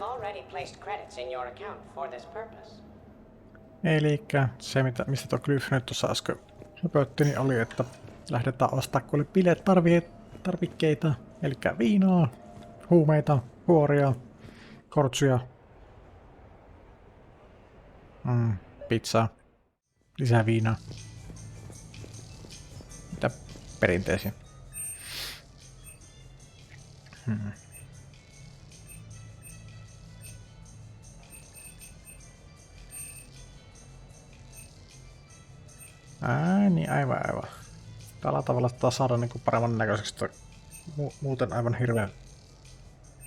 have already placed credits in your account for this purpose. Elikkä se, mistä tuo Glyph nyt tuossa äsken höpötti, niin oli, että lähdetään ostaa kuule biletarvikkeita, eli viinaa, huumeita, huoria, kortsuja, pizzaa, lisää viinaa. Mitä perinteisiä. Niin aivan. Tällä tavalla taas saada niinku paremman näköiseksi, että muuten aivan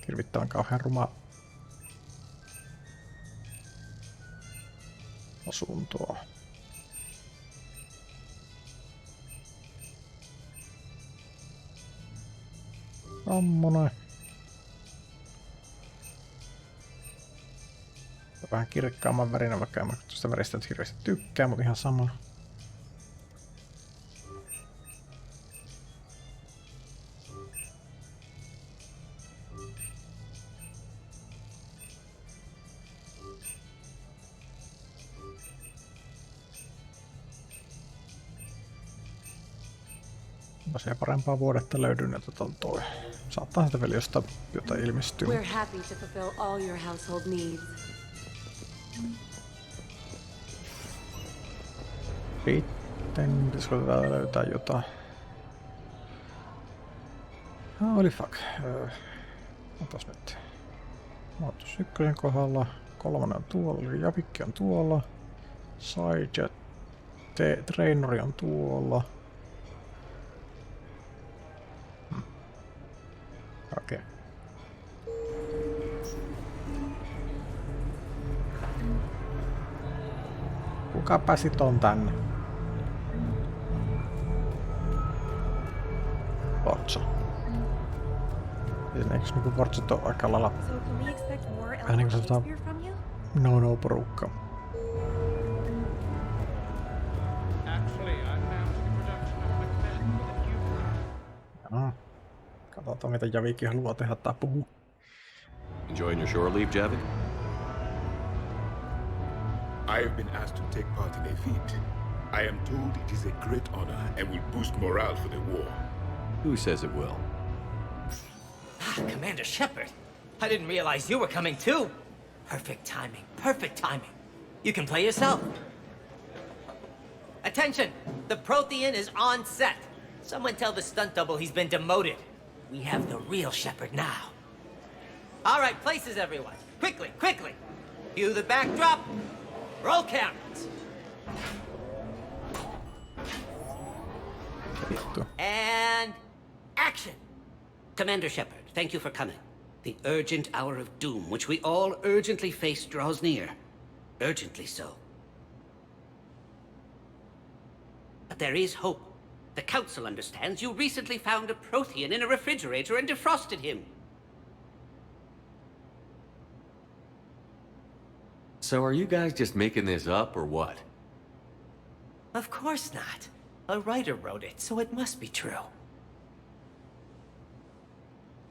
hirvittävän kauhean ruma asuntoa. Tommonen. Vähän kirkkaamman värinen, vaikka en mä tuosta väristä nyt hirveästi tykkää, mutta ihan sama. Tosiaan parempaa vuodetta löydy, että toi. Saattaa sitä vielä jotain ilmestyä. We're happy to fulfill all your household needs. Sitten pitäisikö täällä löytää jotain? Holy fuck. Otas nyt. Muutos 1 kohdalla. 3 on tuolla. Javikki on tuolla. Side Trainori on tuolla. Okei. Kuka pääsi ton tänne? Forza. Eiks niinku Forzat on aika lailla vähän niinku sanotaan no-porukka. Katsotaan mitä Javiki haluaa tehdä tai puhua. Enjoying your shore leave, Javik? I have been asked to take part in a feat. I am told it is a great honor and will boost morale for the war. Who says it will? Commander Shepard, I didn't realize you were coming too. Perfect timing, perfect timing. You can play yourself. Attention, the Prothean is on set. Someone tell the stunt double he's been demoted. We have the real Shepard now. All right, places everyone. Quickly, quickly. Cue the backdrop. Roll cameras. And action. Commander Shepard, thank you for coming. The urgent hour of doom, which we all urgently face, draws near. Urgently so. But there is hope. The Council understands you recently found a Prothean in a refrigerator and defrosted him. So are you guys just making this up, or what? Of course not. A writer wrote it, so it must be true.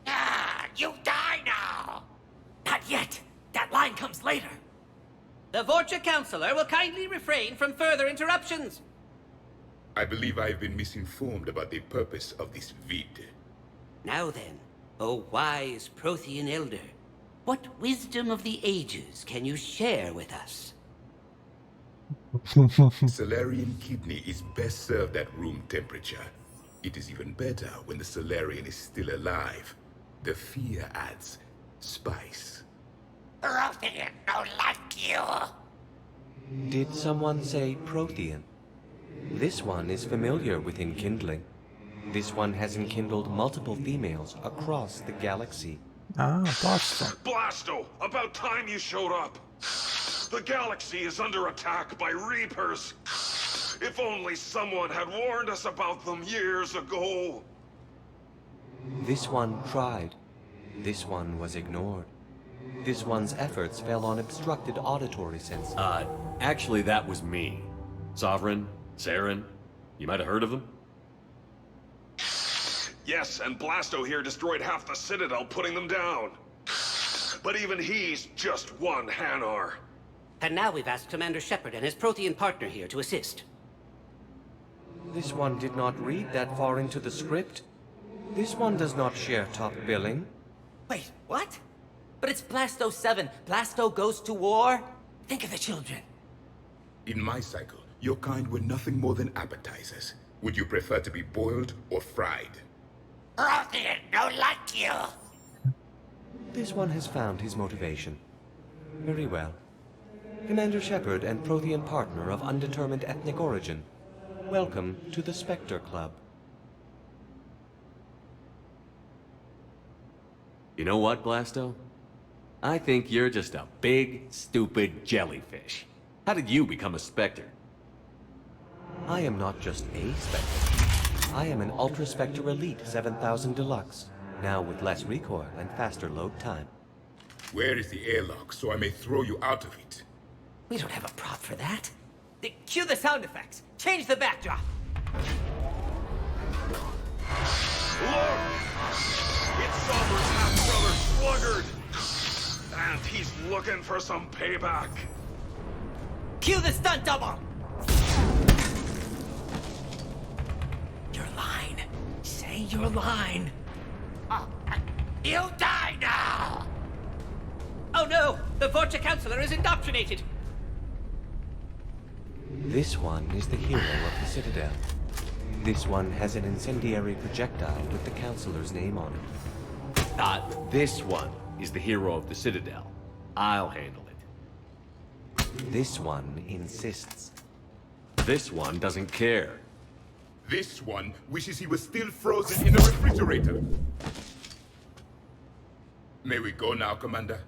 Ah, you die now! Not yet. That line comes later. The Vorcha Councilor will kindly refrain from further interruptions. I believe I have been misinformed about the purpose of this vid. Now then, O wise Prothean Elder, what wisdom of the ages can you share with us? Solarian kidney is best served at room temperature. It is even better when the Solarian is still alive. The fear adds spice. Prothean don't like you. Did someone say Prothean? This one is familiar with enkindling. This one has enkindled multiple females across the galaxy. Blasto. Blasto! About time you showed up! The galaxy is under attack by Reapers! If only someone had warned us about them years ago! This one tried. This one was ignored. This one's efforts fell on obstructed auditory senses. Actually that was me. Sovereign, Saren, you might have heard of them? Yes, and Blasto here destroyed half the Citadel, putting them down. but even he's just one Hanar. And now we've asked Commander Shepard and his Prothean partner here to assist. This one did not read that far into the script. This one does not share top billing. Wait, what? But it's Blasto 7. Blasto goes to war? Think of the children. In my cycle, your kind were nothing more than appetizers. Would you prefer to be boiled or fried? Prothean, no like you. This one has found his motivation. Very well. Commander Shepard and Prothean partner of undetermined ethnic origin. Welcome to the Spectre Club. You know what, Blasto? I think you're just a big, stupid jellyfish. How did you become a Spectre? I am not just a Spectre. I am an Ultra Spectre Elite 7000 Deluxe, now with less recoil and faster load time. Where is the airlock so I may throw you out of it? We don't have a prop for that. Cue the sound effects. Change the backdrop. Look! It's Sovereign's half-brother, Sluggard! And he's looking for some payback. Cue the stunt double. Your line. Say your line. You die now! Oh no! The Vorcha Counselor is indoctrinated! This one is the hero of the Citadel. This one has an incendiary projectile with the Counselor's name on it. This one is the hero of the Citadel. I'll handle it. This one insists. This one doesn't care. This one wishes he was still frozen in a refrigerator. May we go now, Commander?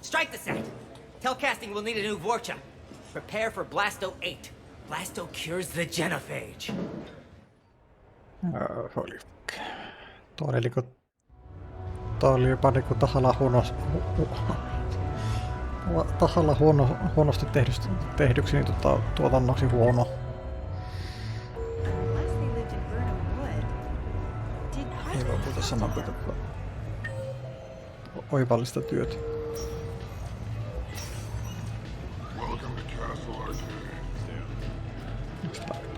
Strike the set. Telcasting will need a new Vorcha. Prepare for Blasto 8. Blasto cures the genophage. Oli. Toi oli jopa niinku tahalla huonosti tehdyksi niin tuotannoksi huono. Ei voi puhuta sanoa, että oivallista työtä.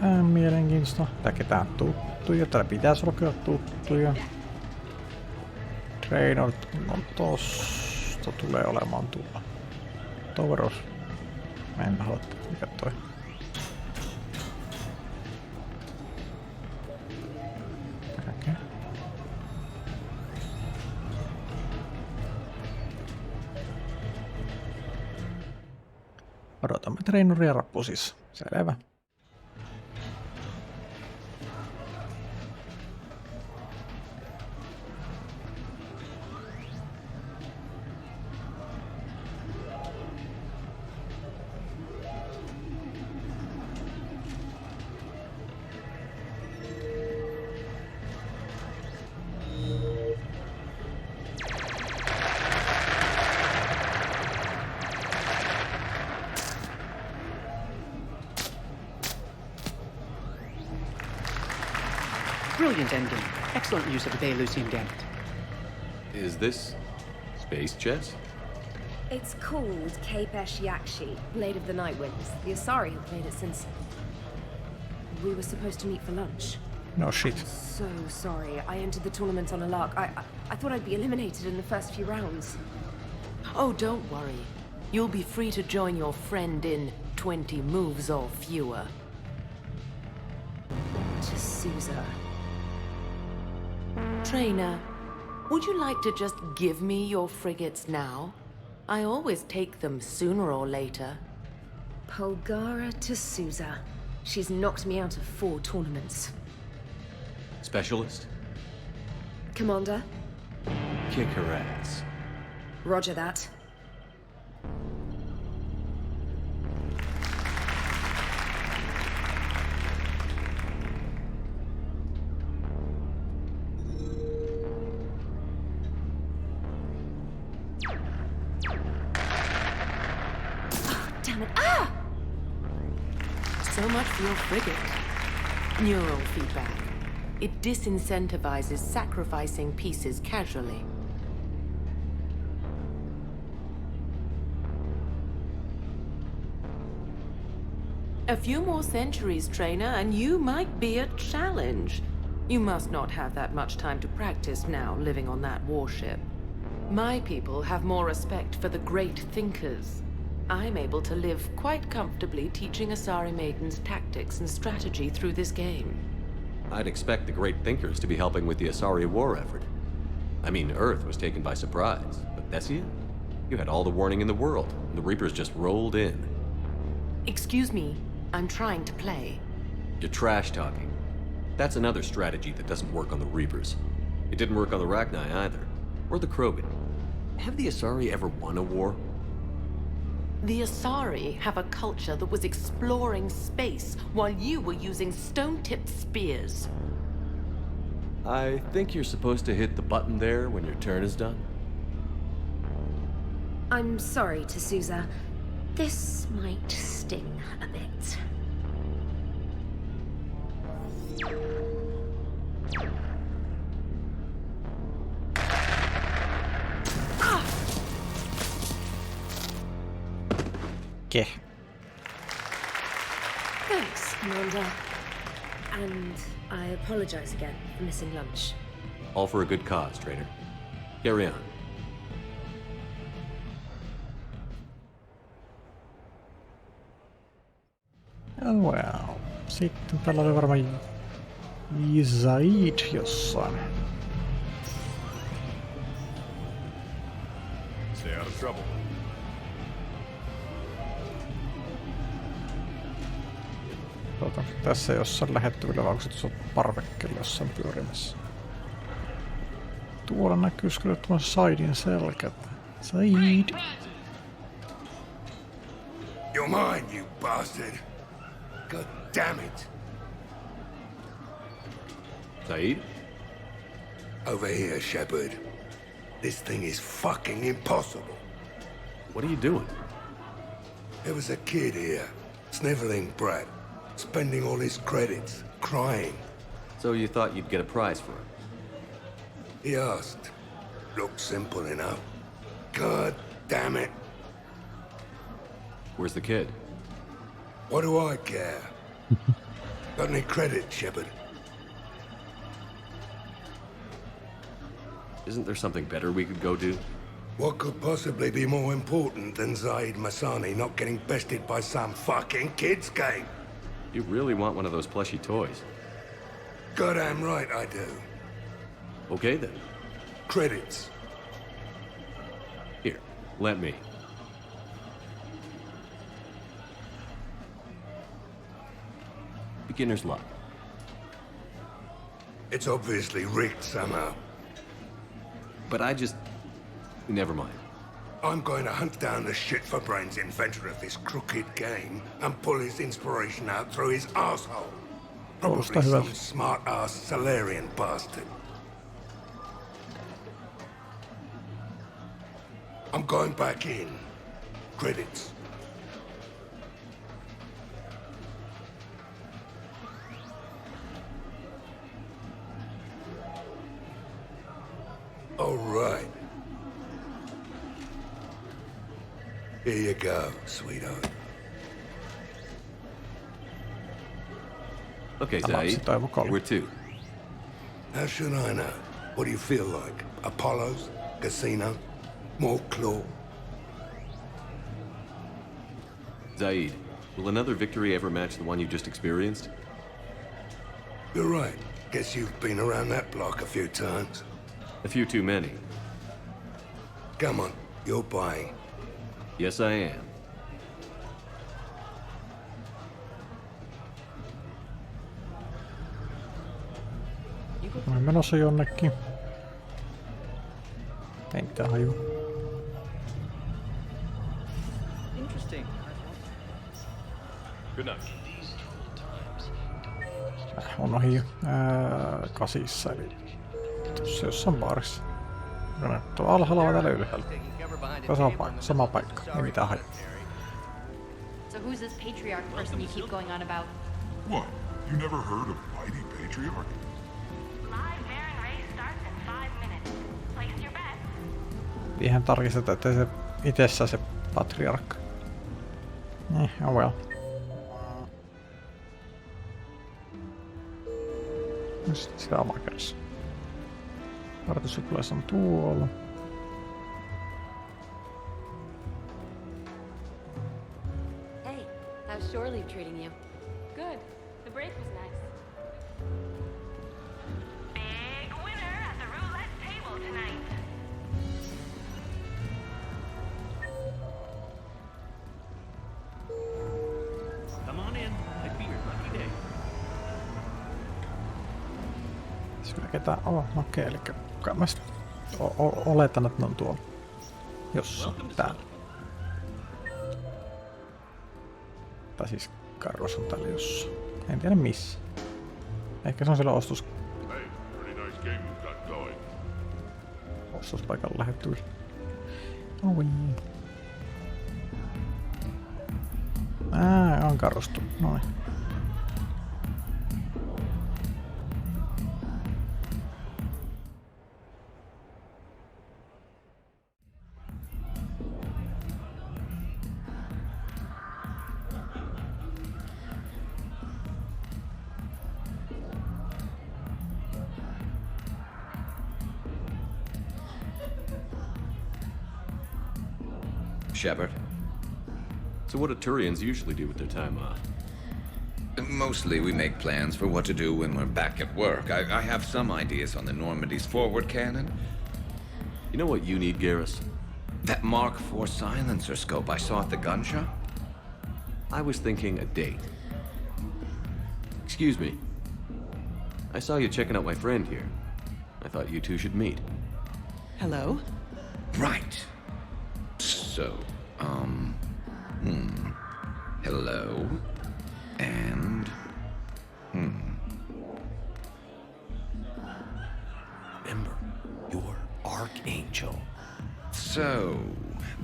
Tää on mielenkiintoista. Tää ketään tuttuja. Täällä pitäisi olla kyllä tuttuja. Trainor on tosta tulee olemaan tulla. Toveros. Mä en halua, mikä toi. Okay. Odotamme Trainoria rappusissa. Selvä. Brilliant ending. Excellent use of the Belarusian gambit. Is this space chess? It's called Kapesh Yakshi, Blade of the Night Winds. The Asari have played it since... we were supposed to meet for lunch. No shit. So sorry. I entered the tournament on a lark. I thought I'd be eliminated in the first few rounds. Oh, don't worry. You'll be free to join your friend in 20 moves or fewer. To Sousa. Trainer, would you like to just give me your frigates now? I always take them sooner or later. Polgara to Sousa. She's knocked me out of 4 tournaments. Specialist? Commander? Kick her ass. Roger that. Damn it. Ah! So much for your frigate. Neural feedback. It disincentivizes sacrificing pieces casually. A few more centuries, trainer, and you might be a challenge. You must not have that much time to practice now, living on that warship. My people have more respect for the great thinkers. I'm able to live quite comfortably teaching Asari maidens tactics and strategy through this game. I'd expect the great thinkers to be helping with the Asari war effort. I mean, Earth was taken by surprise, but Thessia? You had all the warning in the world, and the Reapers just rolled in. Excuse me, I'm trying to play. You're trash-talking. That's another strategy that doesn't work on the Reapers. It didn't work on the Rachni either, or the Krogan. Have the Asari ever won a war? The Asari have a culture that was exploring space while you were using stone-tipped spears. I think you're supposed to hit the button there when your turn is done. I'm sorry, T'Souza. This might sting a bit. Okay. Thanks, Commander. And I apologize again for missing lunch. All for a good cause, traitor. Carry on. Oh well. Sitten täällä oli varmaan Zaid jossain. Stay out of trouble. Tässä jossain lähettyvillä vai onko se tuossa parvekkeella jossain pyörimässä? Tuolla näkyis kyllä tuon Zaidin selkät. Zaid! You're mine, you bastard! God damn it! Zaid? Over here, Shepard. This thing is fucking impossible. What are you doing? There was a kid here, sniveling brat, spending all his credits, crying. So you thought you'd get a prize for him? He asked. Looked simple enough. God damn it. Where's the kid? What do I care? Got any credit, Shepard? Isn't there something better we could go do? What could possibly be more important than Zaid Masani not getting bested by some fucking kids game? You really want one of those plushy toys? Goddamn right I do. Okay then. Credits. Here, let me. Beginner's luck. It's obviously rigged somehow. But I just... Never mind. I'm going to hunt down the shit-for-brains inventor of this crooked game and pull his inspiration out through his asshole. Probably some smart-ass Salarian bastard. I'm going back in. Credits. All right. Here you go, sweetheart. Okay, Zaid. Where to? How should I know? What do you feel like? Apollo's? Casino? More claw? Zaid, will another victory ever match the one you just experienced? You're right. Guess you've been around that block a few times. A few too many. Come on, you're buying. Yes, I am. Olen menossa jonnekin. Ei mitään hajua. Interesting. Good night. On ohi jo. Kasissa, eli tuossa jossain baarissa. Tuolla alhaalla vai täällä ylhäällä? Sama paikka, ei mitään hajua. So who's this patriarch person you keep going on about? What? You never heard of Mighty Patriarch? Ihan tarkisteta, että se itsessään se patriarkka. Oh well. No sit sitä avakädessä. Vartussuplaissa on tuolla. Hey, how's shore leave treating you? Good. The break was nice. Big winner at the roulette table tonight. Come on in. Might be your lucky day. Kyllä ketään okei, eli mä oletan, että ne on tuolla. Jossain täällä. Tai siis Carlos on täällä jossain. En tiedä missä. Ehkä se on siellä ostuspaikalla lähettyvillä. Oi. On Carlostu. Noin. Shepard. So what do Turians usually do with their time off? Mostly we make plans for what to do when we're back at work. I have some ideas on the Normandy's forward cannon. You know what you need, Garrus? That Mark IV silencer scope I saw at the gun shop? I was thinking a date. Excuse me. I saw you checking out my friend here. I thought you two should meet. Hello? Right. So, hello. And, Remember, you're Archangel. So,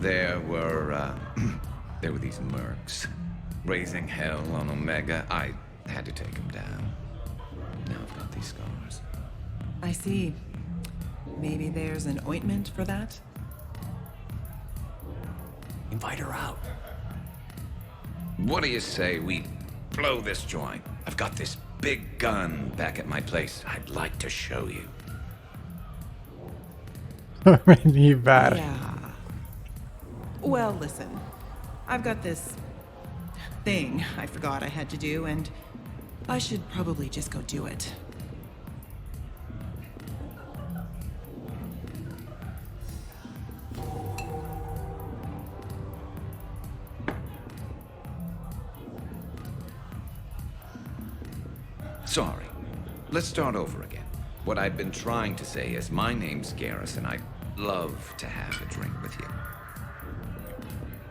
there were these mercs raising hell on Omega. I had to take them down. Now I've got these scars. I see. Maybe there's an ointment for that? Invite her out. What do you say we blow this joint? I've got this big gun back at my place. I'd like to show you. Niin väärin. Yeah. Well, listen. I've got this thing I forgot I had to do, and I should probably just go do it. Sorry. Let's start over again. What I've been trying to say is my name's Garrus and I'd love to have a drink with you.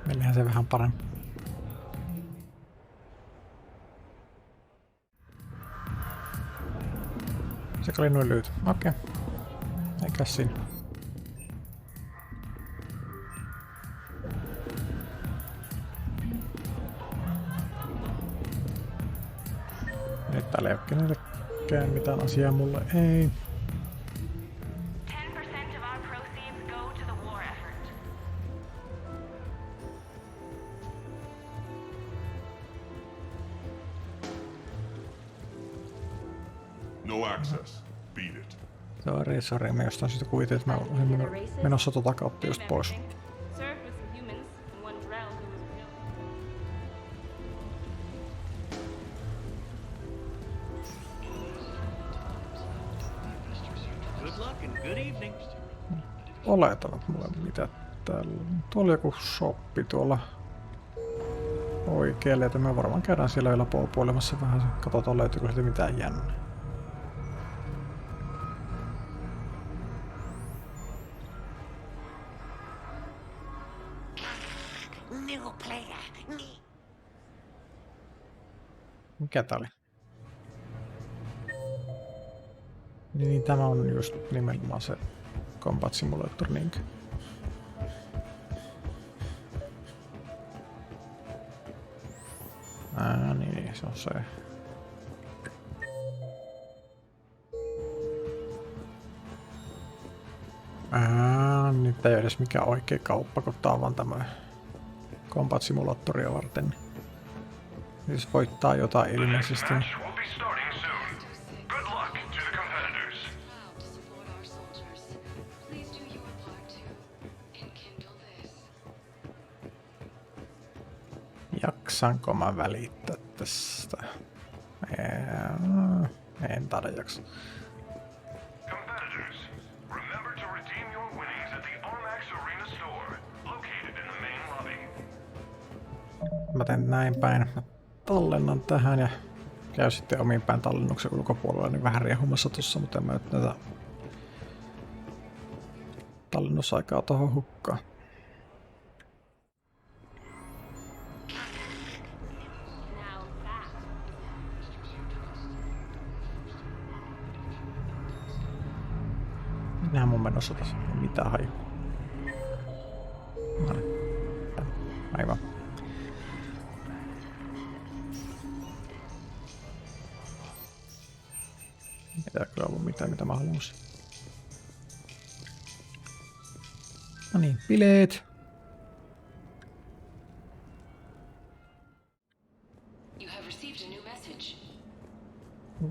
Menihän se vähän paremmin. Se oli noin lyhyt. Okei. Eikäs siinä. Nyt täällä ei oo kenellekään mitään asiaa, mulle ei. 10% of our proceeds go to the war effort. No access. Beat it. Sori, mä jostain syystä kuvitelin, että mä olin menossa tota kautta just pois. Served with some humans and one drow who was killed. Good luck and good evening. Oletan, että mulla mitä täällä. Tuolla on joku shoppi tuolla oikealle, että me varmaan käydään siellä vielä puolemassa vähän. Katsotaan löytyykö sieltä mitään jännää. New player. Mikä tää oli? Niin tämä on just nimenomaan se Combat Simulator niinkö? Niin, se on se. Nyt ei ole edes mikään oikea kauppa, kun tää on vaan tämmönen combat-simulaattoria varten. Siis voittaa jotain ilmeisesti. Jaksanko mä välittää tästä? En taida jaksa. Mä teen näin päin. Mä tallennan tähän ja käy sitten omiin päin tallennuksen ulkopuolella, niin vähän riehumassa tossa, mutta en mä nyt näitä tallennusaikaa tohon hukkaan. Minähän mun menossa tässä. Mitä haju? No niin. Aivan. Ei kyllä ollut mitään, mitä mä haluaisin. No niin, bileet!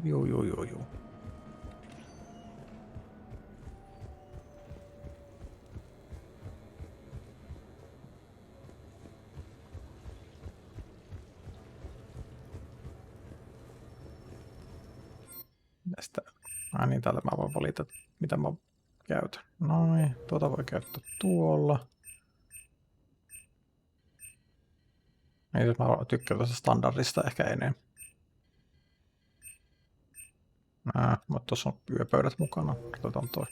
Joo. Tästä. Niin, täältä mä voin valita, mitä mä käytän. Noin, tuota voi käyttää tuolla. Niin, jos mä tykkään tuosta standardista ehkä enemmän. Mutta tuossa on yöpöydät mukana. Otetaan toi.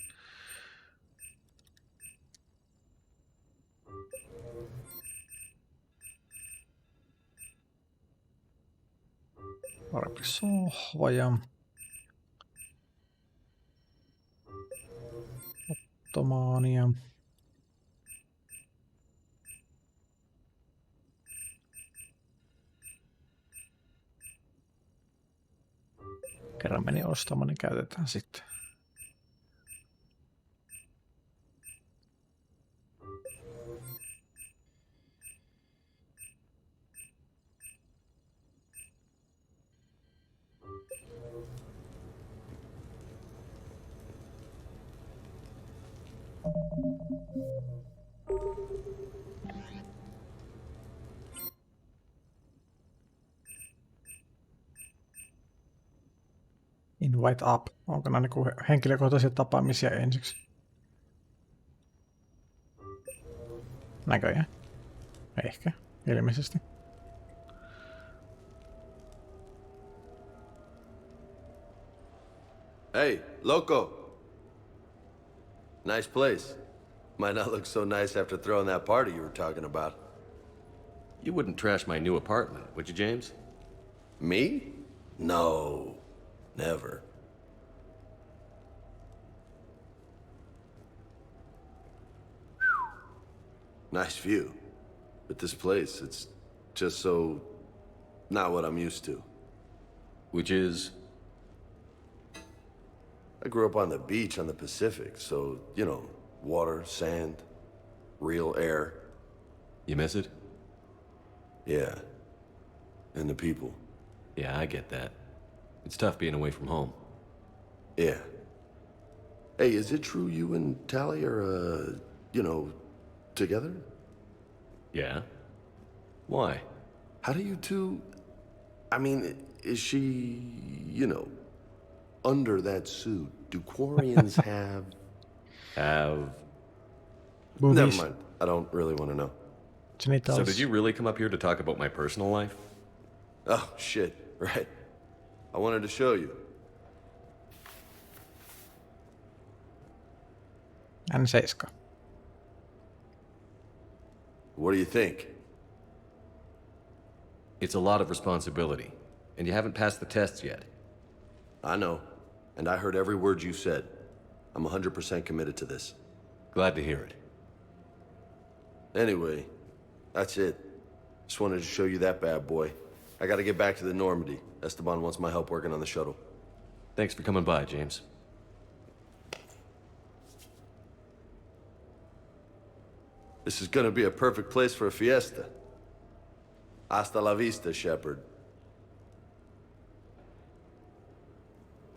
Parempi sohva ja ottomaania. Kerran meni ostamaan, niin käytetään sitten. Invite up. Onko nämä niinku henkilökohtaisia tapaamisia ensiksi? Näköjään. Ehkä. Ilmeisesti. Hey, loco. Nice place. Might not look so nice after throwing that party you were talking about. You wouldn't trash my new apartment, would you, James? Me? No. Never. Nice view. But this place, it's just so not what I'm used to. Which is? I grew up on the beach on the Pacific, so, you know, water, sand, real air. You miss it? Yeah. And the people. Yeah, I get that. It's tough being away from home. Yeah. Hey, is it true you and Tally are, you know, together? Yeah. Why? How do you two... I mean, is she, you know, under that suit? Do Quarians have... Have... Movies. Never mind. I don't really want to know. So did you really come up here to talk about my personal life? Oh, shit. Right. I wanted to show you. N7. What do you think? It's a lot of responsibility, and you haven't passed the tests yet. I know, and I heard every word you said. I'm 100% committed to this. Glad to hear it. Anyway, that's it. Just wanted to show you that bad boy. I gotta get back to the Normandy. Esteban wants my help working on the shuttle. Thanks for coming by, James. This is gonna be a perfect place for a fiesta. Hasta la vista, Shepard.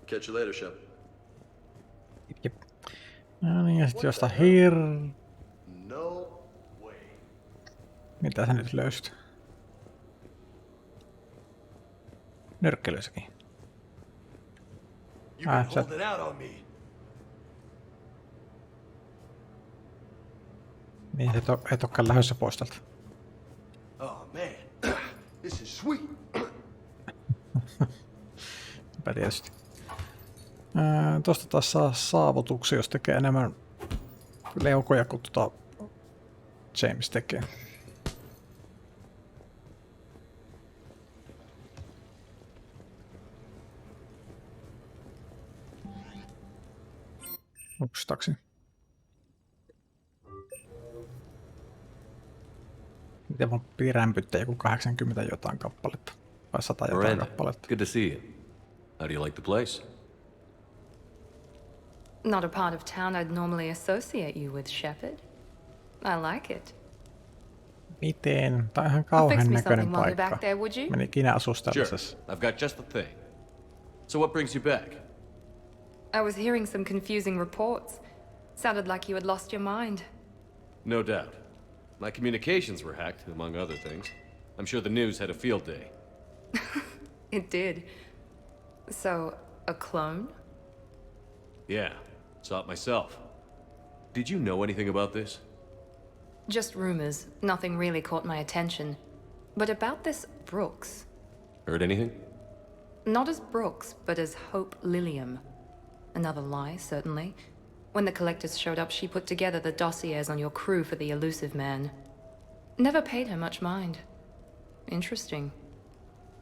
Catch you later, Shep. Jep. No niin, ja sit josta No way. Mitä sä nyt löysit? Nyrkkelyssäkin. Sä... Niin, et olekaan lähdössä pois tältä. Oh man, this is sweet. Sepä tietysti. Tosta taas saa saavutuksia, jos tekee enemmän leukoja kuin James tekee. Ups, taksi. Miten mun piti rämpyttää joku 80 jotain kappaletta? Vai 100 jotain kappaletta? Good to see you. How do you like the place? Not a part of town I'd normally associate you with, Shepard. I like it. Miten? Tää on ihan kauhean näköinen paikka. Back there, would you? Mä en ikinä asu tällaisessa. Sure. I've got just the thing. So what brings you back? I was hearing some confusing reports. Sounded like you had lost your mind. No doubt. My communications were hacked, among other things. I'm sure the news had a field day. It did. So, a clone? Yeah, saw it myself. Did you know anything about this? Just rumors. Nothing really caught my attention. But about this Brooks. Heard anything? Not as Brooks, but as Hope Lilium. Another lie, certainly. When the collectors showed up, she put together the dossiers on your crew for the elusive man. Never paid her much mind. Interesting.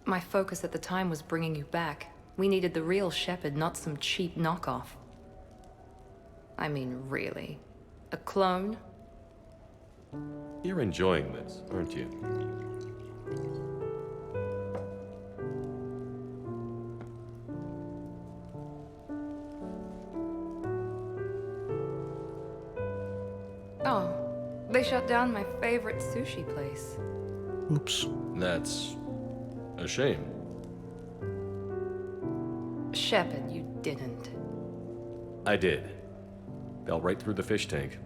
My focus at the time was bringing you back. We needed the real Shepard, not some cheap knockoff. I mean, really. A clone? You're enjoying this, aren't you? Oh, they shut down my favorite sushi place. Oops. That's a shame. Shepard, you didn't. I did. Fell right through the fish tank.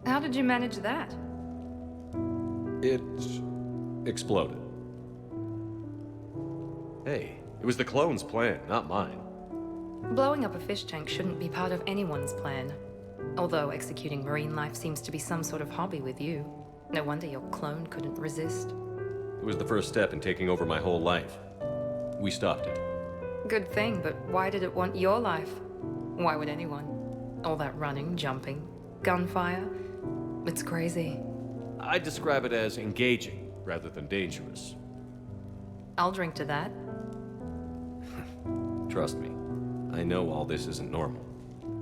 How did you manage that? It exploded. Hey, it was the clone's plan, not mine. Blowing up a fish tank shouldn't be part of anyone's plan. Although executing marine life seems to be some sort of hobby with you. No wonder your clone couldn't resist. It was the first step in taking over my whole life. We stopped it. Good thing, but why did it want your life? Why would anyone? All that running, jumping, gunfire. It's crazy. I'd describe it as engaging rather than dangerous. I'll drink to that. Trust me, I know all this isn't normal.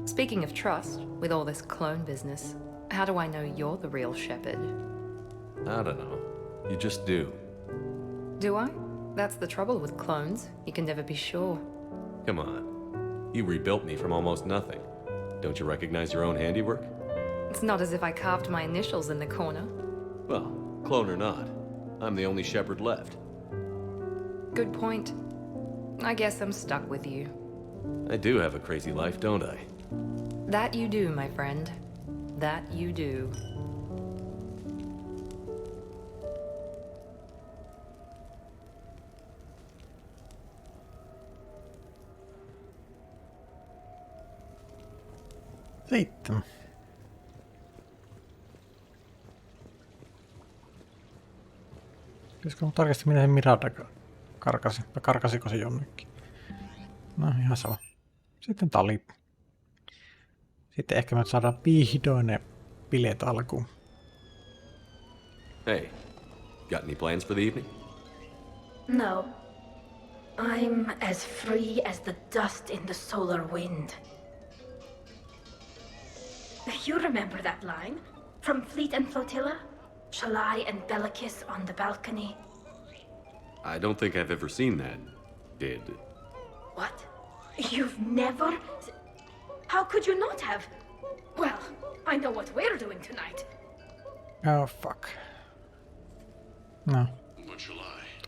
Speaking of trust, with all this clone business, how do I know you're the real Shepard? I don't know. You just do. Do I? That's the trouble with clones. You can never be sure. Come on. You rebuilt me from almost nothing. Don't you recognize your own handiwork? It's not as if I carved my initials in the corner. Well, clone or not, I'm the only Shepard left. Good point. I guess I'm stuck with you. I do have a crazy life, don't I? That you do, my friend. That you do. Sitten. Pitäisikö tarkasti miten Miranda karkasi? Vai karkasiko se jonnekin? No ihan sama. Sitten tali. Sitten ehkä me saadaan vihdoin ne bileet alkuun. Hey, got any plans for the evening? No. I'm as free as the dust in the solar wind. You remember that line? From Fleet and Flotilla? Shalai and Bellicus on the balcony? I don't think I've ever seen that. Did... What? You've never... How could you not have? Well, I know what we're doing tonight. Oh fuck. No.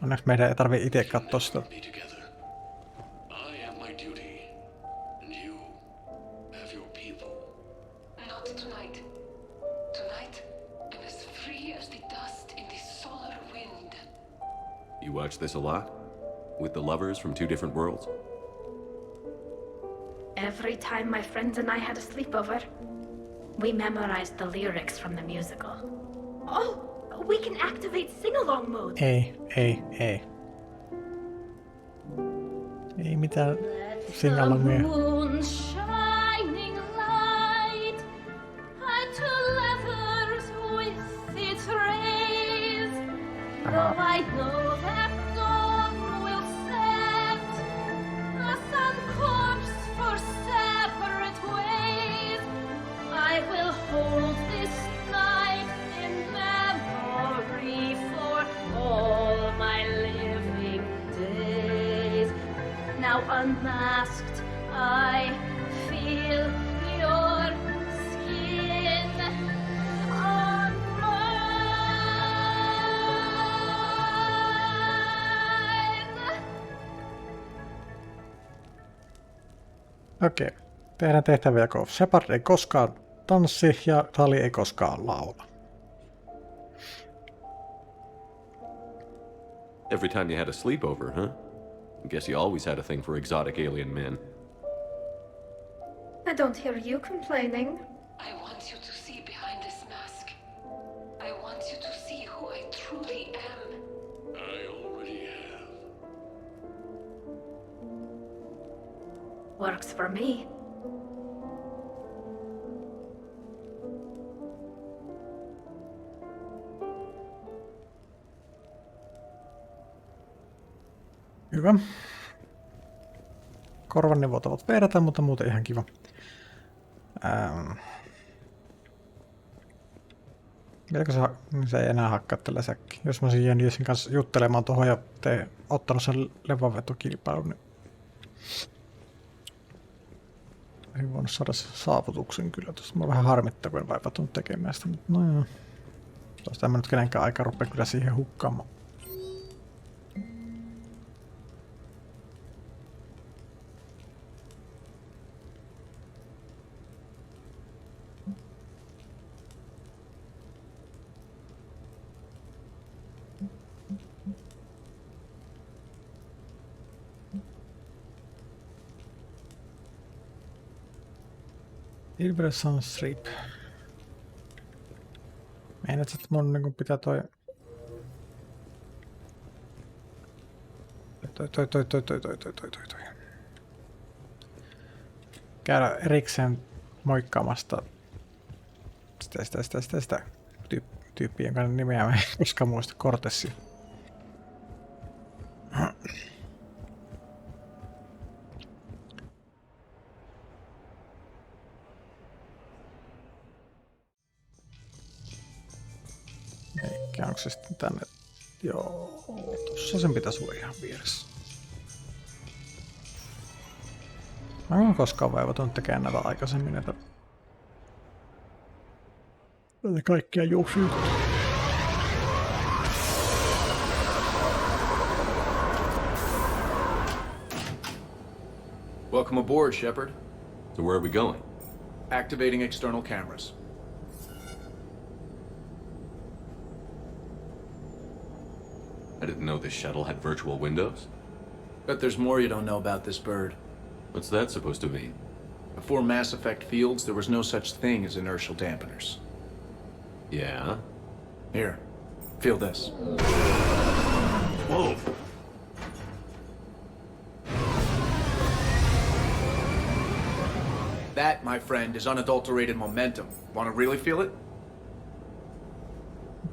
Onneksi meidän ei tarvii itse katsoa sitä. You watch this a lot? With the lovers from 2 different worlds? Every time my friends and I had a sleepover, we memorized the lyrics from the musical. Oh, we can activate sing-along mode. Ei. Ei mitään sing-alongia. Moon shining light to lovers with its rays. Though I know that dawn will set us on course for separate ways, I will hold this night in memory for all my living days. Now unmasked, I feel your skin on mine. Okei. Tehdään tehtäviä, kun Shepard ei koskaan tanssi ja Tali ei koskaan laula. Every time you had a sleepover, huh? I guess you always had a thing for exotic alien men. I don't hear you complaining. I want you to see behind this mask. I want you to see who I truly am. I already have. Works for me. Hyvä. Korvanneuvot ovat verta, mutta muuten ihan kiva. Vieläkö se ei enää hakkaa tällä säkkiä? Jos mä olisin Jenniesin kanssa juttelemaan tuohon ja ottanut sen levanvetokilpailun, niin olisin voinut saada saavutuksen kyllä. Tuosta mä vähän harmittaa, kun en vaivatunut tekemään sitä, mutta no joo. Tuosta en mä nyt kenenkään aika rupea kyllä siihen hukkaamaan. Silver Sun Strip. Meinaat, että mun niin pitää toi käydä erikseen moikkaamasta sitä tyyppiä, jonka nimeä mä en koskaan muista, Cortesia. Eikä onko se sitten tänne? Joo, tossa sen pitäisi olla ihan vieressä. Mä en ole koskaan vaivatunut tekemään näitä aikaisemmin, näitä kaikkia juoksuja. Welcome aboard, Shepard. So where are we going? Activating external cameras. I didn't know this shuttle had virtual windows. Bet there's more you don't know about this bird. What's that supposed to mean? Before Mass Effect fields, there was no such thing as inertial dampeners. Yeah? Here, feel this. Whoa! That, my friend, is unadulterated momentum. Want to really feel it?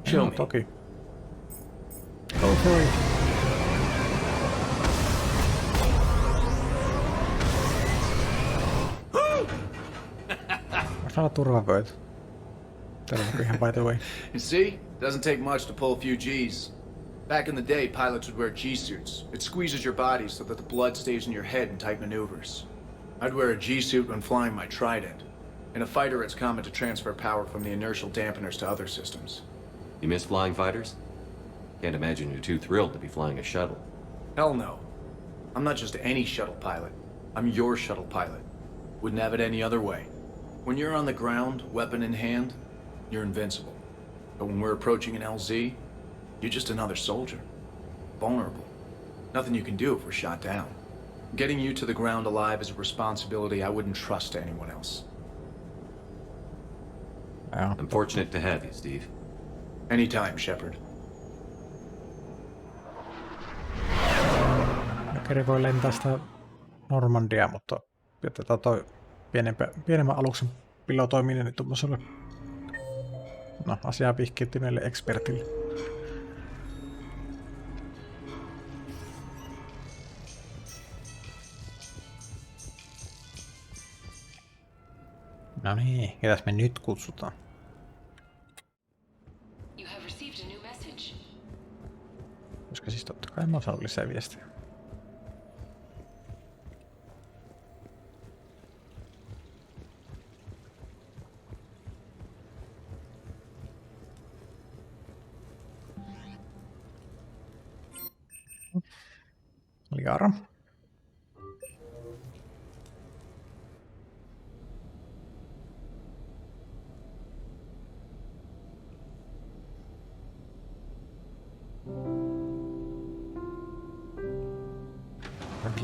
Show me. Okay. Go for it. What's not a turvavöitä? Ihan by the way. You see? Doesn't take much to pull a few G's. Back in the day, pilots would wear G-suits. It squeezes your body so that the blood stays in your head in tight maneuvers. I'd wear a G-suit when flying my Trident. In a fighter, it's common to transfer power from the inertial dampeners to other systems. You miss flying fighters? Can't imagine you're too thrilled to be flying a shuttle. Hell no. I'm not just any shuttle pilot. I'm your shuttle pilot. Wouldn't have it any other way. When you're on the ground, weapon in hand, you're invincible. But when we're approaching an LZ, you're just another soldier. Vulnerable. Nothing you can do if we're shot down. Getting you to the ground alive is a responsibility I wouldn't trust to anyone else. I'm fortunate to have you, Steve. Anytime, Shepard. Keri voi lentää sitä Normandia, mutta jätetään toi pienemmän aluksen pilotoiminen tuommoiselle asiaa pihkiytyneelle ekspertille. No niin, ketäs me nyt kutsutaan? You have received a new message. Koska siis totta kai mä osaan lisää viestiä. Liara.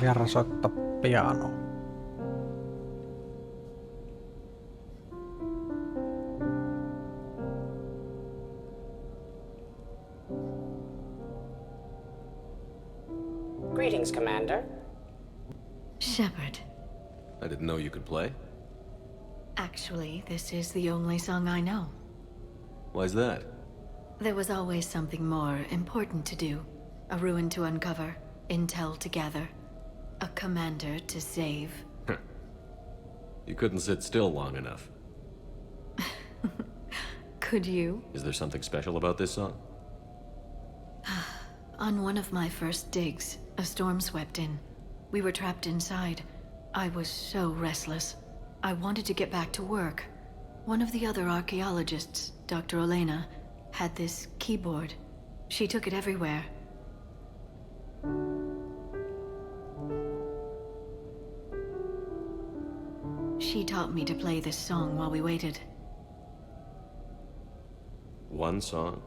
Liara soittaa pianoa. Greetings, Commander. Shepard. I didn't know you could play. Actually, this is the only song I know. Why's that? There was always something more important to do. A ruin to uncover, intel to gather, a commander to save. You couldn't sit still long enough. Could you? Is there something special about this song? On one of my first digs, a storm swept in. We were trapped inside. I was so restless. I wanted to get back to work. One of the other archaeologists, Dr. Olena, had this keyboard. She took it everywhere. She taught me to play this song while we waited. One song?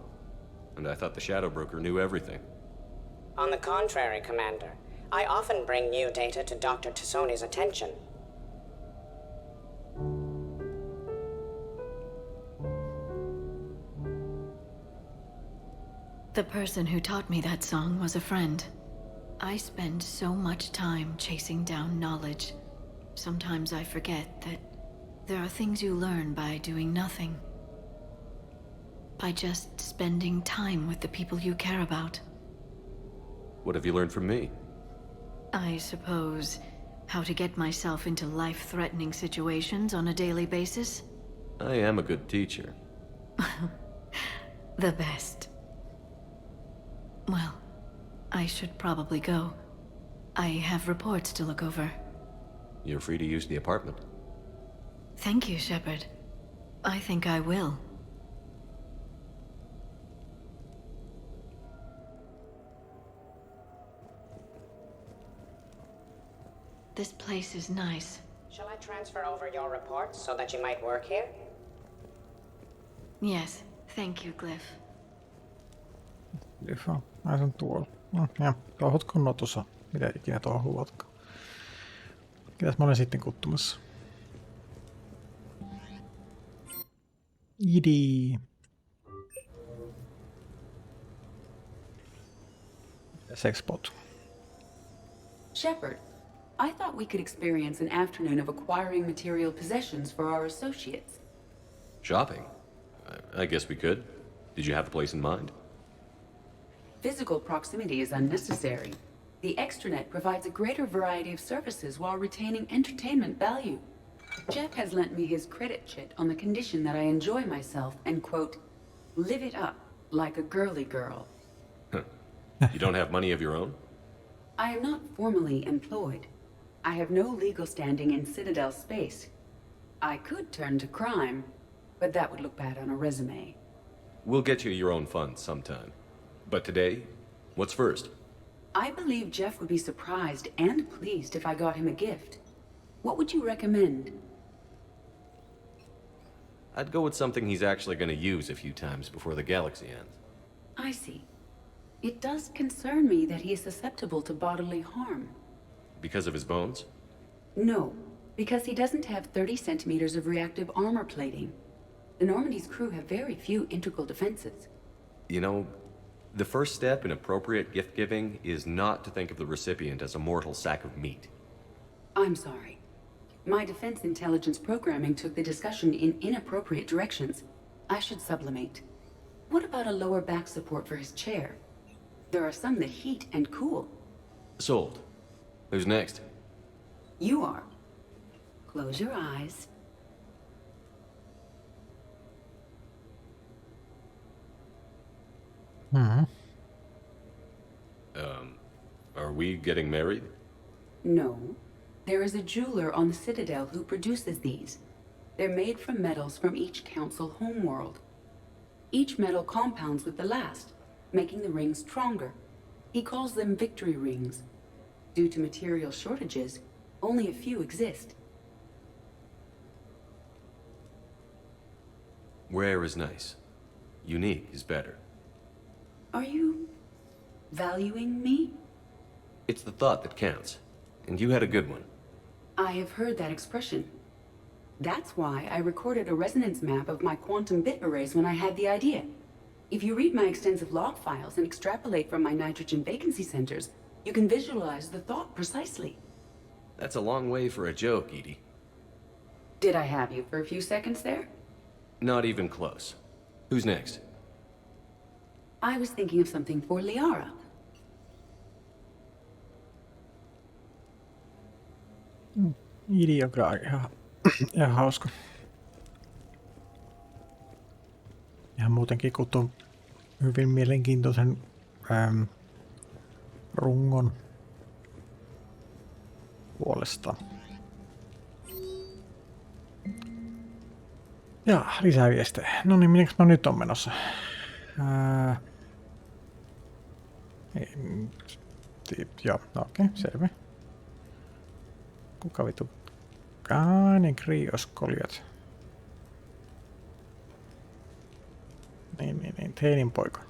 And I thought the Shadow Broker knew everything. On the contrary, Commander. I often bring new data to Dr. Tassoni's attention. The person who taught me that song was a friend. I spend so much time chasing down knowledge. Sometimes I forget that there are things you learn by doing nothing. By just spending time with the people you care about. What have you learned from me? I suppose how to get myself into life-threatening situations on a daily basis. I am a good teacher. The best. Well, I should probably go. I have reports to look over. You're free to use the apartment. Thank you, Shepard. I think I will. This place is nice. Shall I transfer over your reports so that you might work here? Yes, thank you, Glyph. Glyph on naisen tuolla. No, ja touhutko notussa? Mitä ikinä touhuvatkaan. Ketäs mä olen sitten kuttumassa? Idi. Sexbot. Shepard, I thought we could experience an afternoon of acquiring material possessions for our associates. Shopping? I guess we could. Did you have a place in mind? Physical proximity is unnecessary. The extranet provides a greater variety of services while retaining entertainment value. Jeff has lent me his credit chit on the condition that I enjoy myself and, quote, live it up like a girly girl. You don't have money of your own? I am not formally employed. I have no legal standing in Citadel space. I could turn to crime, but that would look bad on a resume. We'll get you your own funds sometime. But today, what's first? I believe Jeff would be surprised and pleased if I got him a gift. What would you recommend? I'd go with something he's actually going to use a few times before the galaxy ends. I see. It does concern me that he is susceptible to bodily harm. Because of his bones? No, because he doesn't have 30 centimeters of reactive armor plating. The Normandy's crew have very few integral defenses. You know, the first step in appropriate gift-giving is not to think of the recipient as a mortal sack of meat. I'm sorry. My defense intelligence programming took the discussion in inappropriate directions. I should sublimate. What about a lower back support for his chair? There are some that heat and cool. Sold. Who's next? You are. Close your eyes. Are we getting married? No. There is a jeweler on the Citadel who produces these. They're made from metals from each council homeworld. Each metal compounds with the last, making the rings stronger. He calls them victory rings. Due to material shortages, only a few exist. Rare is nice. Unique is better. Are you valuing me? It's the thought that counts. And you had a good one. I have heard that expression. That's why I recorded a resonance map of my quantum bit arrays when I had the idea. If you read my extensive log files and extrapolate from my nitrogen vacancy centers, you can visualize the thought precisely. That's a long way for a joke, Edie. Did I have you for a few seconds there? Not even close. Who's next? I was thinking of something for Liara. Idi on kyllä ihan hauska. Ihan muutenkin kutun hyvin mielenkiintoisen rungon puolesta. Ja lisää viestejä. No niin, minnekäs mä nyt on menossa? Joo, okei, selvä. Kuka vitu? Ne krioskoljat. Niin, teinin poika.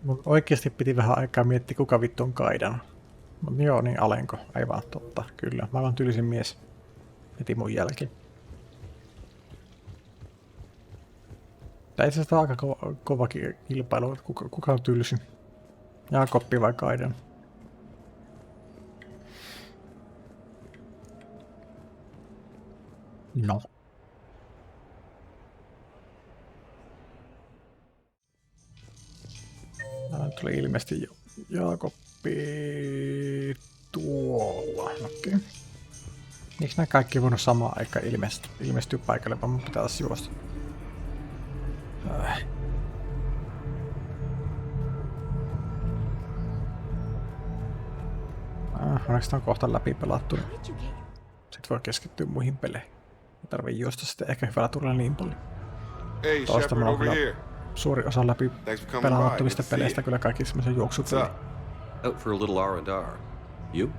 Mun oikeasti piti vähän aikaa miettiä, kuka vittu on Kaidan. Mut joo, niin Alenko. Aivan totta, kyllä. Mä oon tylsin mies. Heti mun jälkeen. Tää itse asiassa on aika kova kilpailu, että kuka on tylsin. Jaakoppi vai Kaidan? No. Tuli ilmeisesti Jaakoppi tuolla. Okei. Miksi nämä kaikki voinut samaan aikaan ilmestyä paikalle, vaan mun pitää taas juosta. Onneksi tää on kohta läpi pelattu. Sitten voi keskittyä muihin peleihin. Ei tarvii juosta sitten ehkä hyvällä turilla niin paljon. Toista mulla on kyllä suuri osa läpi pelaamattomista peleistä kyllä kaikki semmoisen juoksupeliä. Out for a little R&R. You?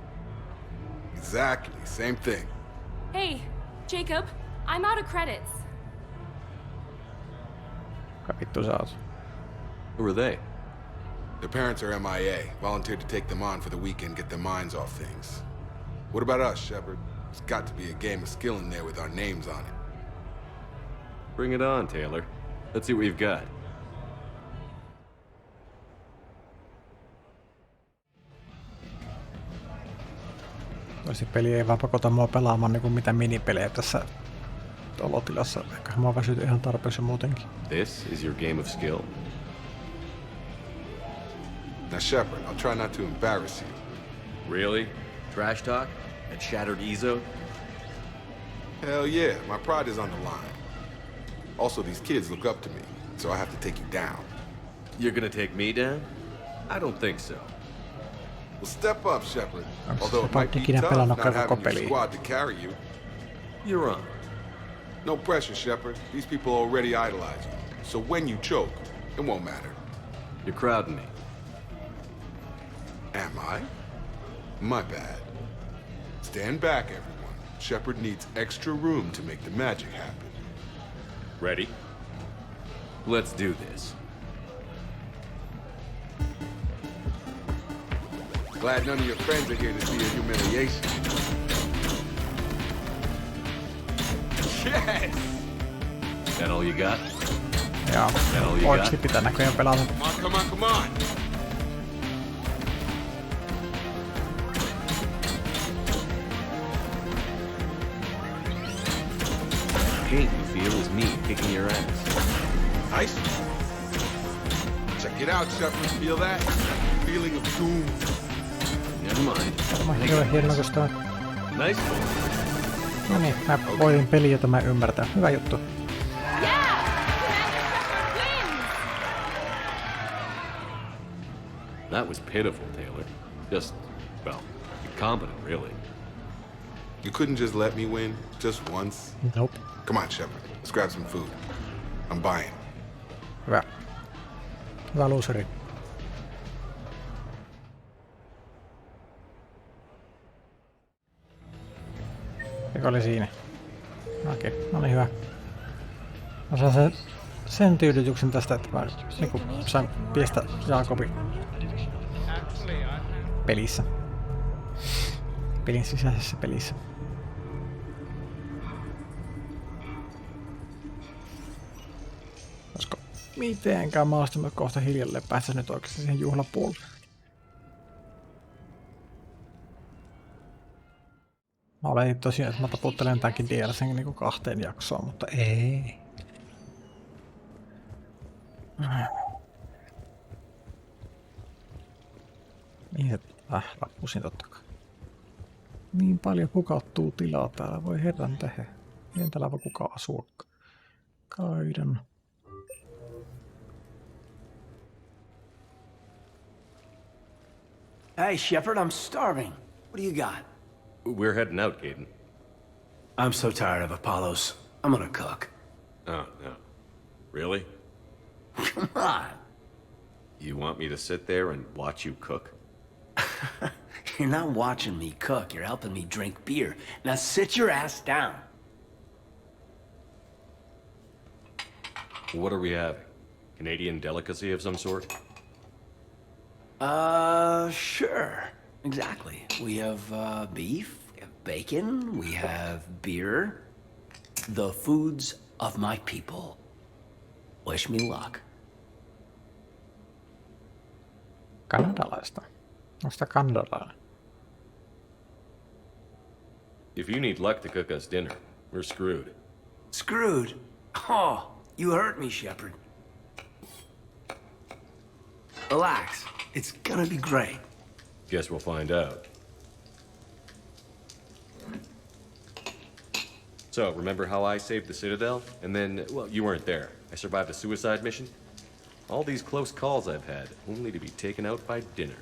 Exactly, same thing. Hey, Jacob, I'm out of credits. Kuka vittu sä oot? Who are they? Their parents are MIA, volunteered to take them on for the weekend, get their minds off things. What about us, Shepard? There's got to be a game of skill in there with our names on it. Bring it on, Taylor. Let's see what you've got. Toisi peli ei vaan pakota mua pelaamaan niinku mitään minipelejä tässä olotilassa. Ehkä mua väsyt ihan tarpeeksi muutenkin. This is your game of skill. Now, Shepard, I'll try not to embarrass you. Really? Trash talk? At Shattered Ezo? Hell yeah, my pride is on the line. Also, these kids look up to me, so I have to take you down. You're gonna take me down? I don't think so. Well, step up, Shepard. Onks Although it Shepard might be ikinä tough pelannut not koko having your peliä? squad to carry you. You're on. No pressure, Shepard. These people already idolize you. So when you choke, it won't matter. You're crowding me. Am I? My bad. Stand back, everyone. Shepard needs extra room to make the magic happen. Ready? Let's do this. Glad none of your friends are here to see your humiliation. Yes! That all you got? Joo, That all you Orksi got? pitää näköjään pelata. Come on, come on! Paint you feel is me kicking your ass. Nice. Check it out, Shepard. Feel that? Feeling of doom. Never mind. Mä hirveän hienoa, kun sitä on. Nice. No niin, mä voitin peli, jota mä ymmärtän. Hyvä juttu. That was pitiful, Taylor. Just, well, incompetent, really. You couldn't just let me win? Just once? Nope. Come on, Shepard. Let's grab some food. I'm buying. Hyvä. Hyvä looseri. Mikä oli siinä? Okei, no niin hyvä. Mä saan sen tyydytyksen tästä, että mä niinku sain piestä Jaakobin pelissä. Pelin sisäisessä pelissä. Olisiko mitenkään mahdollista, mä kohta hiljalleen päästä nyt oikeasti siihen juhlapuolelle. Mä oletin tosiaan, että mä taputtelen tämänkin DLCn niinku 2 jaksoon, mutta ei. Mihin se rappusin totta kai. Niin paljon hukattuu tilaa täällä, voi herran tehdä. Miten täällä voi kukaan asua? Kaidan. Hey, Shepard, I'm starving. What do you got? We're heading out, Caden. I'm so tired of Apollos. I'm gonna cook. Oh, no. Really? Come on. You want me to sit there and watch you cook? You're not watching me cook. You're helping me drink beer. Now sit your ass down. What are we having? Canadian delicacy of some sort? Sure. Exactly. We have, beef, we have bacon, we have beer. The foods of my people. Wish me luck. Kanadalaista. Onko sitä kanadalainen? If you need luck to cook us dinner, we're screwed. Screwed? Oh, you hurt me, Shepard. Relax. It's gonna be great. Guess we'll find out. So, remember how I saved the Citadel? And then, well, you weren't there. I survived a suicide mission? All these close calls I've had, only to be taken out by dinner.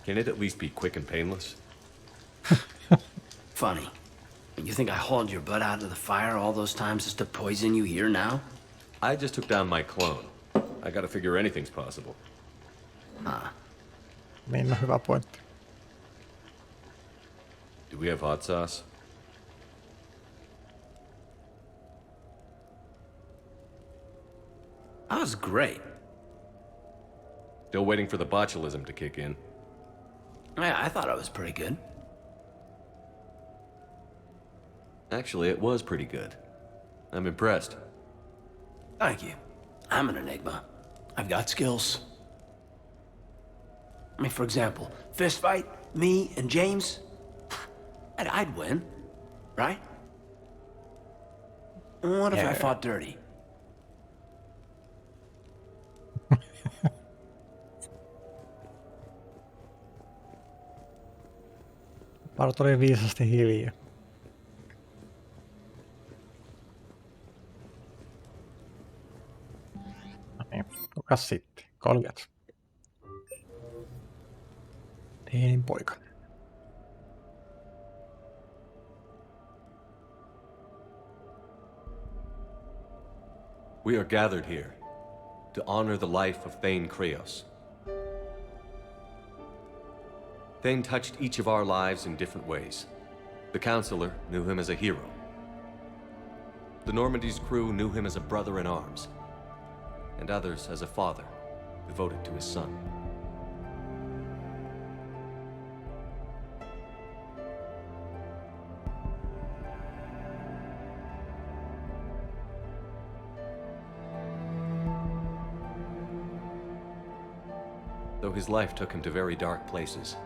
Can it at least be quick and painless? Funny. You think I hauled your butt out of the fire all those times just to poison you here now? I just took down my clone. I gotta figure anything's possible. Huh. Niin, no hyvä pointti. Do we have hot sauce? That was great. Still waiting for the botulism to kick in. Yeah, I thought I was pretty good. Actually, it was pretty good. I'm impressed. Thank you. I'm an enigma. I've got skills. I mean, for example, fist fight, me and James, I'd win, right? What if I fought dirty? Bart oli viisasti hiljaa. No niin, kukas sitten? Koljat. Teenin poika. We are gathered here to honor the life of Thane Kreos. Thane touched each of our lives in different ways. The Counselor knew him as a hero. The Normandy's crew knew him as a brother in arms, and others as a father devoted to his son. Though his life took him to very dark places,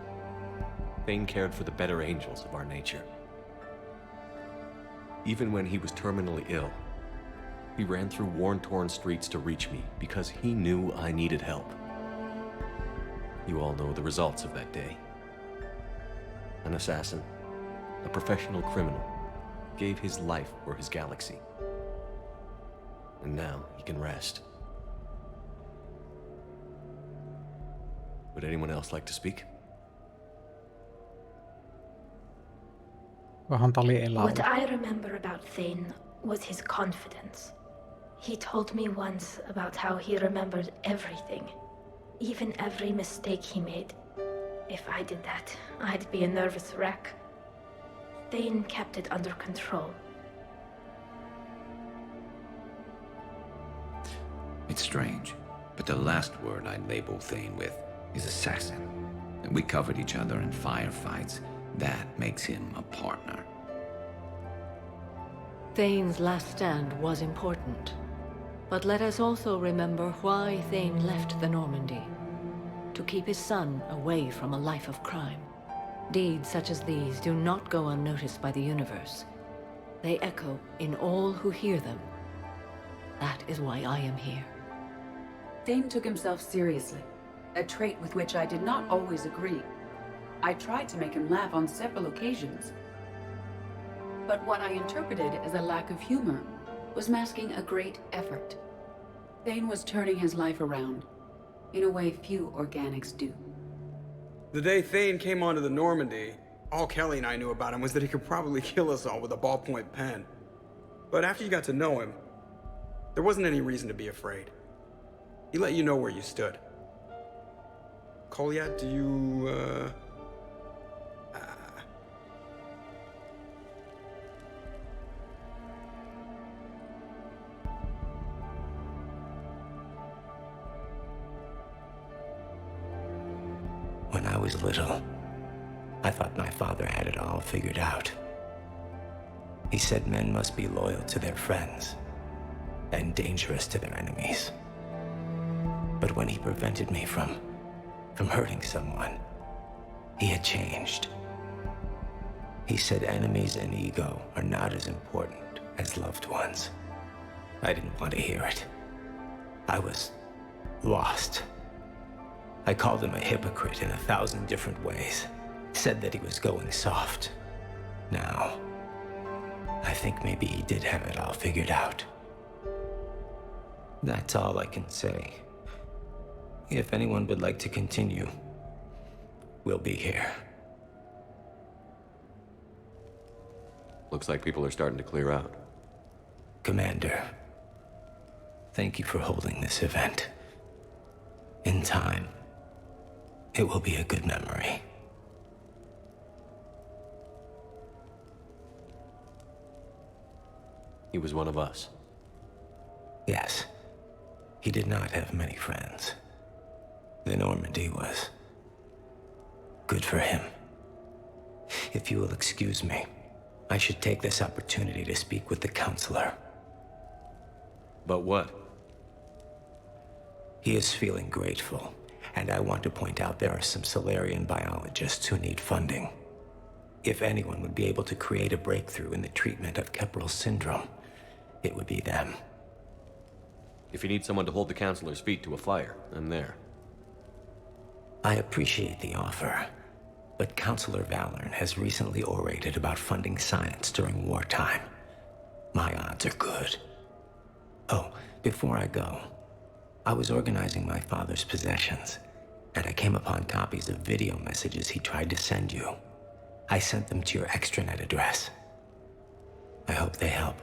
Thane cared for the better angels of our nature. Even when he was terminally ill, he ran through worn-torn streets to reach me because he knew I needed help. You all know the results of that day. An assassin, a professional criminal, gave his life for his galaxy. And now he can rest. Would anyone else like to speak? What I remember about Thane was his confidence. He told me once about how he remembered everything, even every mistake he made. If I did that, I'd be a nervous wreck. Thane kept it under control. It's strange, but the last word I'd label Thane with is assassin. And we covered each other in firefights. That makes him a partner. Thane's last stand was important. But let us also remember why Thane left the Normandy. To keep his son away from a life of crime. Deeds such as these do not go unnoticed by the universe. They echo in all who hear them. That is why I am here. Thane took himself seriously, a trait with which I did not always agree. I tried to make him laugh on several occasions. But what I interpreted as a lack of humor was masking a great effort. Thane was turning his life around, in a way few organics do. The day Thane came onto the Normandy, all Kelly and I knew about him was that he could probably kill us all with a ballpoint pen. But after you got to know him, there wasn't any reason to be afraid. He let you know where you stood. Kolyat, do you, When I was little, I thought my father had it all figured out. He said men must be loyal to their friends and dangerous to their enemies. But when he prevented me from hurting someone, he had changed. He said enemies and ego are not as important as loved ones. I didn't want to hear it. I was lost. I called him a hypocrite in 1,000 different ways. Said that he was going soft. Now, I think maybe he did have it all figured out. That's all I can say. If anyone would like to continue, we'll be here. Looks like people are starting to clear out. Commander, thank you for holding this event. In time, it will be a good memory. He was one of us. Yes. He did not have many friends. The Normandy was good for him. If you will excuse me, I should take this opportunity to speak with the Counselor. But what? He is feeling grateful, and I want to point out there are some Solarian biologists who need funding. If anyone would be able to create a breakthrough in the treatment of Keppel's syndrome, it would be them. If you need someone to hold the Counselor's feet to a fire, I'm there. I appreciate the offer, but Counselor Valorn has recently orated about funding science during wartime. My odds are good. Oh, before I go, I was organizing my father's possessions, and I came upon copies of video messages he tried to send you. I sent them to your extranet address. I hope they help.